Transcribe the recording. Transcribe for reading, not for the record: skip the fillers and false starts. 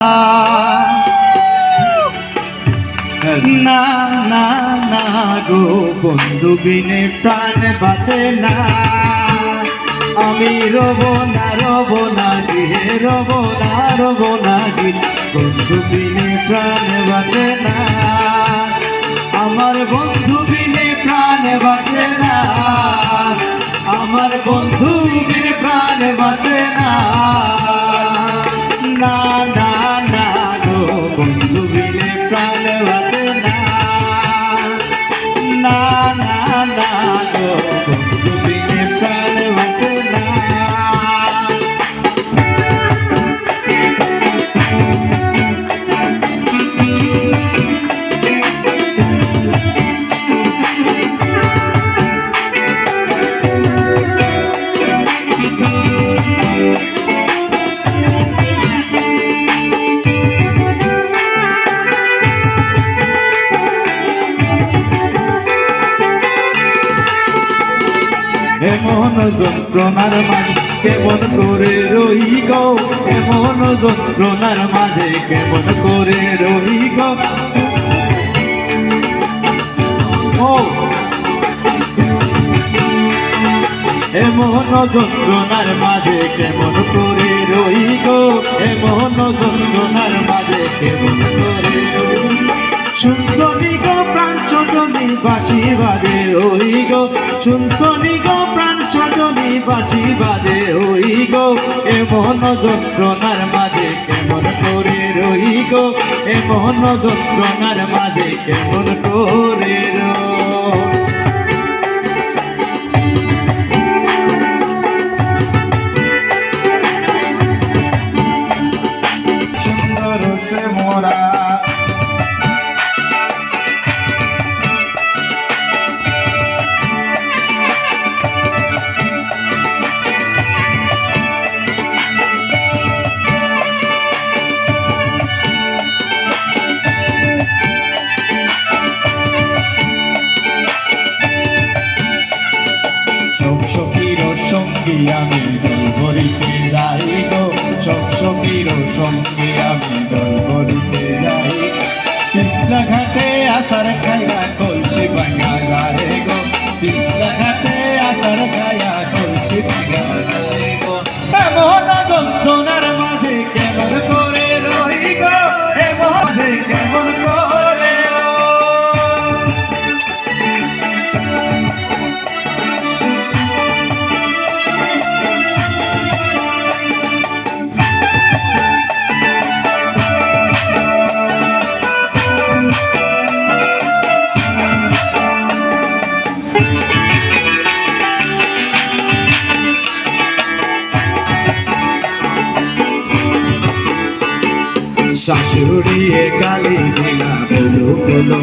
না না না গো বন্ধু বিনে প্রাণ বাঁচে না। আমি রব না গিয়ে রব না গিয়ে বন্ধু বিনে প্রাণ বাঁচে না। আমার বন্ধু বিনে প্রাণ বাঁচে না। আমার বন্ধু বিনে প্রাণ বাঁচে না। না না না গো বন্ধু বিনে প্রাণ বাঁচে না। না না না গো বন্ধু বিনে প্রাণ বাঁচে না। এমন যন্ত্রণার মাঝে কেমন করে রই গো, এমন যন্ত্রণার মাঝে কেমন করে রই গো। এমন যন্ত্রণার মাঝে কেমন করে রই গো, এমন যন্ত্রণার মাঝে কেমন করে রই। শুনছনি গো প্রাণ সজনী বাঁশি বাজে ওই গো, শুনছনি গো প্রাণ সজনী বাঁশি বাজে ওই গো। এমন যন্ত্রণার মাঝে কেমন করে রই গো, এমন যন্ত্রণার মাঝে কেমন করে রই। সুন্দর সে মোরা আমি জল ভরিতে যাই গো, সব সখীর সঙ্গে আমি জল ভরিতে যাই। তিস্তা ঘাটে আসার খাইয়া কলসি ভাঙা যায় গো, তিস্তা ঘাটে আসার খাইয়া কলসি ভাঙা যায় গো। এমন যন্ত্রণার মাঝে কেমন করে রই গো, এমন মাঝে কেমন করে শাশুড়িয়ে গালি দিলা বলো বলো